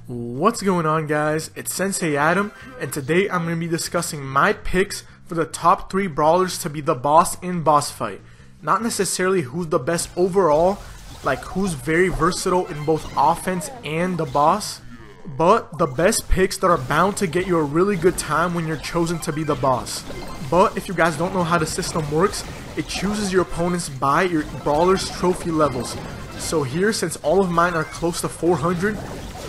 What's going on, guys? It's Sensei Adam, and today I'm going to be discussing my picks for the top 3 brawlers to be the boss in boss fight. Not necessarily who's the best overall, like who's very versatile in both offense and the boss, but the best picks that are bound to get you a really good time when you're chosen to be the boss. But if you guys don't know how the system works, it chooses your opponents by your brawler's trophy levels. So here, since all of mine are close to 400,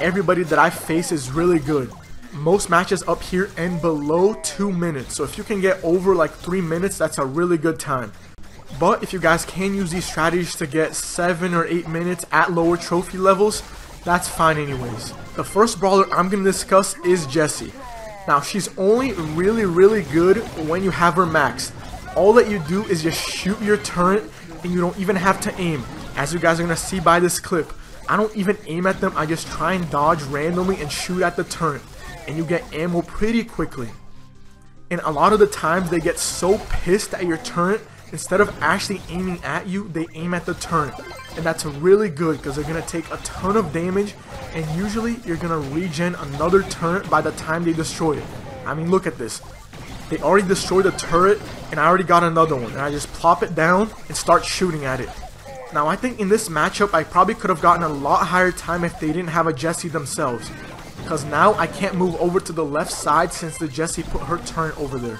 everybody that I face is really good. Most matches up here end below 2 minutes, so if you can get over like 3 minutes, that's a really good time. But if you guys can use these strategies to get 7 or 8 minutes at lower trophy levels, that's fine anyways. The first brawler I'm going to discuss is Jessie. Now, she's only really good when you have her maxed. All that you do is just shoot your turret and you don't even have to aim. As you guys are going to see by this clip, I don't even aim at them, I just try and dodge randomly and shoot at the turret. And you get ammo pretty quickly. And a lot of the times they get so pissed at your turret, instead of actually aiming at you, they aim at the turret. And that's really good because they're going to take a ton of damage, and usually you're going to regen another turret by the time they destroy it. I mean, look at this. They already destroyed the turret and I already got another one, and I just plop it down and start shooting at it. Now, I think in this matchup I probably could have gotten a lot higher time if they didn't have a Jessie themselves, because now I can't move over to the left side since the Jessie put her turret over there.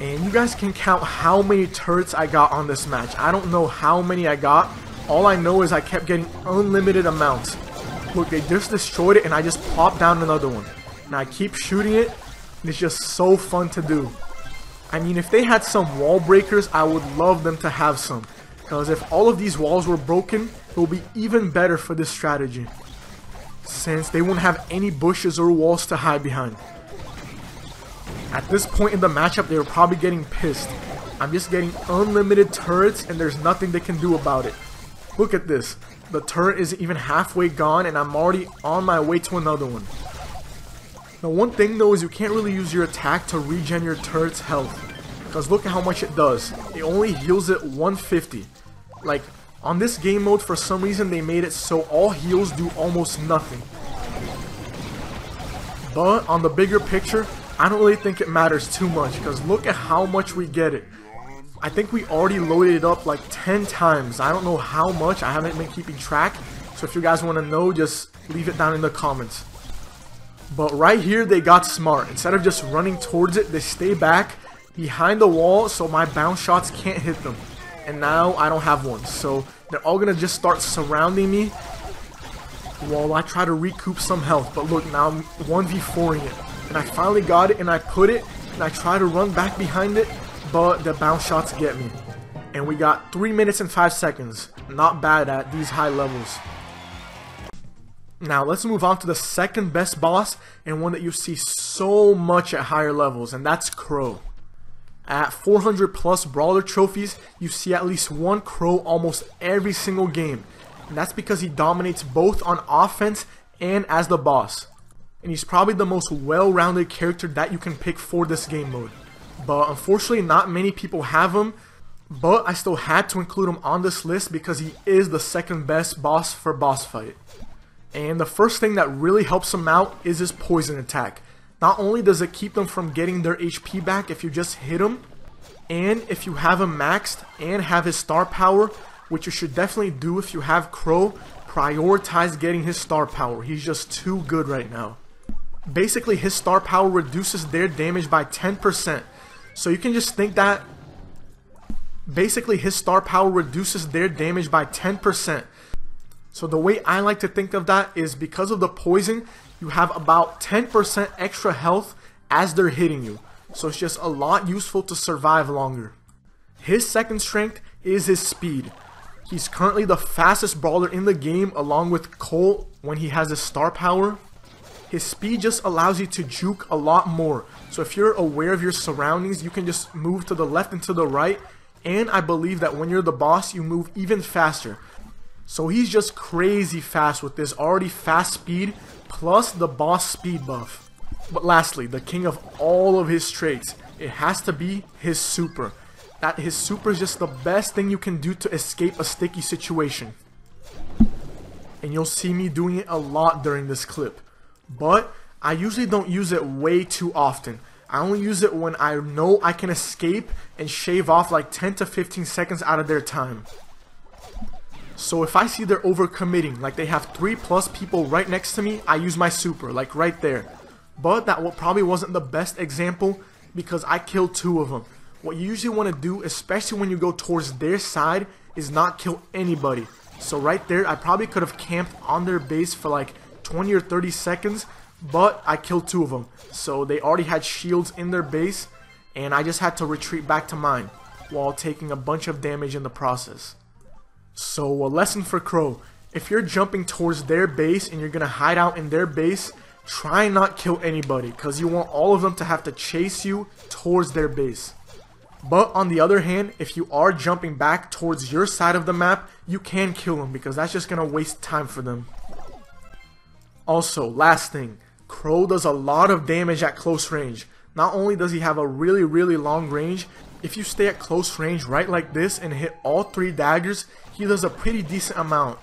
And you guys can count how many turrets I got on this match. I don't know how many I got. All I know is I kept getting unlimited amounts. Look, they just destroyed it and I just popped down another one. And I keep shooting it, and it's just so fun to do. I mean, if they had some wall breakers, I would love them to have some. Because if all of these walls were broken, it will be even better for this strategy, since they won't have any bushes or walls to hide behind. At this point in the matchup, they were probably getting pissed. I'm just getting unlimited turrets and there's nothing they can do about it. Look at this. The turret isn't even halfway gone and I'm already on my way to another one. The one thing though is you can't really use your attack to regen your turret's health, because look at how much it does. It only heals it 150. Like, on this game mode, for some reason they made it so all heals do almost nothing. But on the bigger picture, I don't really think it matters too much, because look at how much we get it. I think we already loaded it up like 10 times. I don't know how much, I haven't been keeping track. So if you guys want to know, just leave it down in the comments. But right here they got smart. Instead of just running towards it, they stay back behind the wall so my bounce shots can't hit them. And now I don't have one, so they're all gonna just start surrounding me while I try to recoup some health. But look, now I'm 1v4ing it, and I finally got it and I put it and I try to run back behind it, but the bounce shots get me. And we got 3 minutes and 5 seconds. Not bad at these high levels. Now let's move on to the second best boss, and one that you see so much at higher levels, and that's Crow. At 400 plus brawler trophies, you see at least one Crow almost every single game. And that's because he dominates both on offense and as the boss. And he's probably the most well-rounded character that you can pick for this game mode. But unfortunately, not many people have him. But I still had to include him on this list because he is the second best boss for boss fight. And the first thing that really helps him out is his poison attack. Not only does it keep them from getting their HP back if you just hit him, and if you have him maxed and have his star power, which you should definitely do if you have Crow, prioritize getting his star power. He's just too good right now. Basically, his star power reduces their damage by 10%. So you can just think that basically his star power reduces their damage by 10%. So the way I like to think of that is, because of the poison, you have about 10% extra health as they're hitting you. So it's just a lot useful to survive longer. His second strength is his speed. He's currently the fastest brawler in the game, along with Colt when he has his star power. His speed just allows you to juke a lot more. So if you're aware of your surroundings, you can just move to the left and to the right. And I believe that when you're the boss, you move even faster. So he's just crazy fast with this already fast speed, plus the boss speed buff. But lastly, the king of all of his traits, it has to be his super. His super is just the best thing you can do to escape a sticky situation. and you'll see me doing it a lot during this clip. But I usually don't use it way too often. I only use it when I know I can escape and shave off like 10 to 15 seconds out of their time. So if I see they're overcommitting, like they have 3+ people right next to me, I use my super, like right there. But that probably wasn't the best example because I killed 2 of them. What you usually want to do, especially when you go towards their side, is not kill anybody. So right there, I probably could have camped on their base for like 20 or 30 seconds, but I killed 2 of them. So they already had shields in their base, and I just had to retreat back to mine while taking a bunch of damage in the process. So a lesson for Crow: if you're jumping towards their base and you're going to hide out in their base, try and not kill anybody, because you want all of them to have to chase you towards their base. But on the other hand, if you are jumping back towards your side of the map, you can kill them, because that's just going to waste time for them. Also, last thing, Crow does a lot of damage at close range. Not only does he have a really long range, if you stay at close range right like this and hit all 3 daggers, he does a pretty decent amount.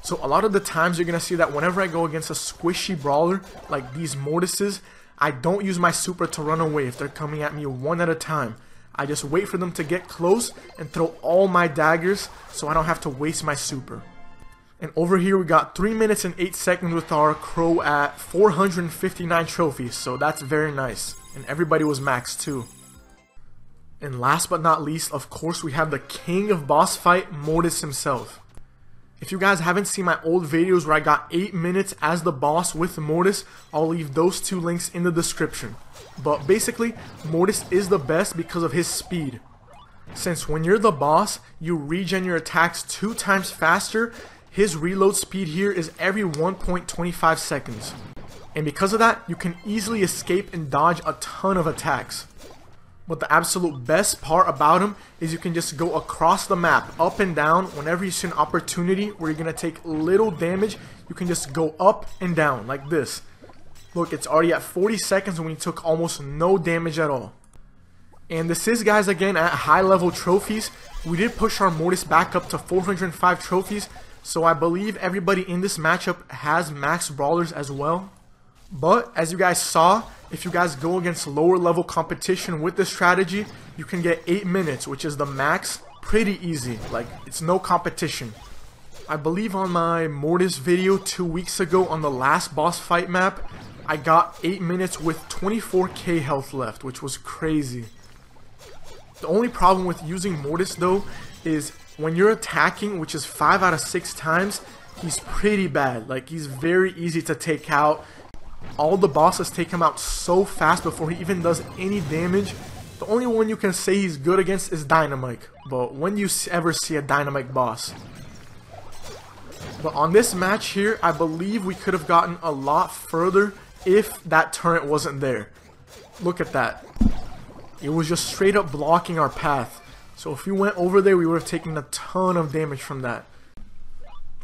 So a lot of the times you're going to see that whenever I go against a squishy brawler like these Mortises, I don't use my super to run away if they're coming at me one at a time. I just wait for them to get close and throw all my daggers so I don't have to waste my super. And over here we got 3 minutes and 8 seconds with our Crow at 459 trophies, so that's very nice. And everybody was maxed too. And last but not least, of course, we have the king of boss fight, Mortis himself. If you guys haven't seen my old videos where I got 8 minutes as the boss with Mortis, I'll leave those 2 links in the description. But basically, Mortis is the best because of his speed. Since when you're the boss, you regen your attacks 2 times faster, his reload speed here is every 1.25 seconds. And because of that, you can easily escape and dodge a ton of attacks. But the absolute best part about him is you can just go across the map, up and down. Whenever you see an opportunity where you're going to take little damage, you can just go up and down like this. Look, it's already at 40 seconds when he took almost no damage at all. And this is, guys, again at high level trophies. We did push our Mortis back up to 405 trophies, so I believe everybody in this matchup has max brawlers as well. But as you guys saw, if you guys go against lower level competition with this strategy, you can get 8 minutes, which is the max, pretty easy. Like, it's no competition. I believe on my Mortis video 2 weeks ago on the last boss fight map, I got 8 minutes with 24k health left, which was crazy. The only problem with using Mortis though is when you're attacking, which is 5 out of 6 times, he's pretty bad. Like, he's very easy to take out. All the bosses take him out so fast before he even does any damage. The only one you can say he's good against is Dynamite, but when do you ever see a Dynamite boss? But on this match here, I believe we could have gotten a lot further if that turret wasn't there. Look at that. It was just straight up blocking our path. So if we went over there, we would have taken a ton of damage from that.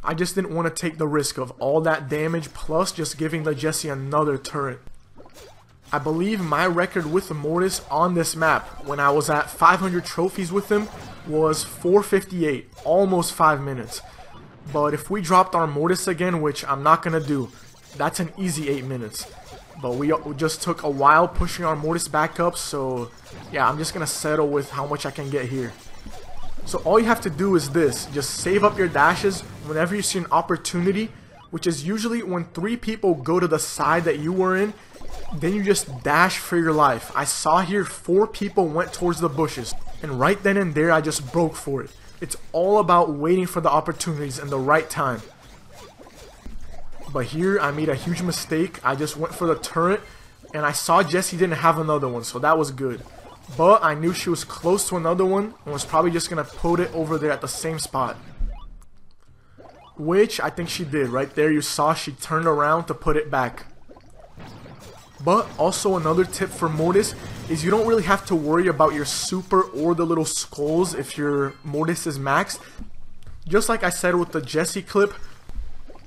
I just didn't want to take the risk of all that damage plus just giving the Jessie another turret. I believe my record with the Mortis on this map when I was at 500 trophies with him was 458, almost 5 minutes. But if we dropped our Mortis again, which I'm not going to do, that's an easy 8 minutes. But we just took a while pushing our Mortis back up, so yeah, I'm just going to settle with how much I can get here. So all you have to do is this, just save up your dashes whenever you see an opportunity, which is usually when 3 people go to the side that you were in, then you just dash for your life. I saw here 4 people went towards the bushes, and right then and there I just broke for it. It's all about waiting for the opportunities and the right time. But here I made a huge mistake. I just went for the turret, and I saw Jessie didn't have another one, so that was good. But I knew she was close to another one and was probably just going to put it over there at the same spot. Which I think she did. Right there you saw she turned around to put it back. But also another tip for Mortis is you don't really have to worry about your super or the little skulls if your Mortis is maxed. Just like I said with the Jessie clip,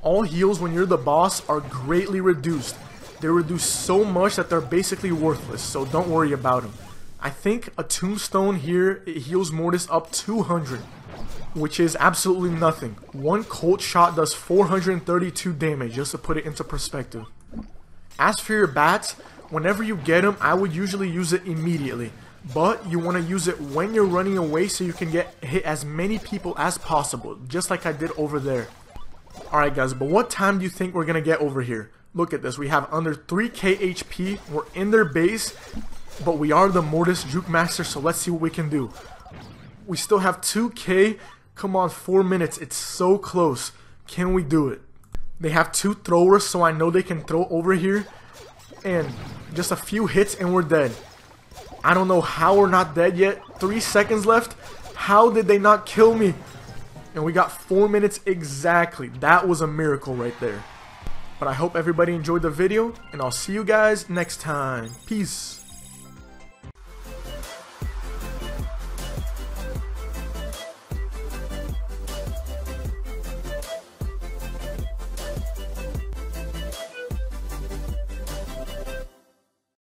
all heals when you're the boss are greatly reduced. They're reduced so much that they're basically worthless, so don't worry about them. I think a tombstone here, it heals Mortis up 200, which is absolutely nothing. One Colt shot does 432 damage, just to put it into perspective. As for your bats, whenever you get them, I would usually use it immediately. But you want to use it when you're running away so you can hit as many people as possible, just like I did over there. Alright guys, but what time do you think we're going to get over here? Look at this, we have under 3k HP, we're in their base, but we are the Mortis Juke Master, so let's see what we can do. We still have 2k, come on, 4 minutes, it's so close. Can we do it? They have 2 throwers, so I know they can throw over here. And just a few hits and we're dead. I don't know how we're not dead yet. 3 seconds left. How did they not kill me? And we got 4 minutes exactly. That was a miracle right there. But I hope everybody enjoyed the video, and I'll see you guys next time. Peace.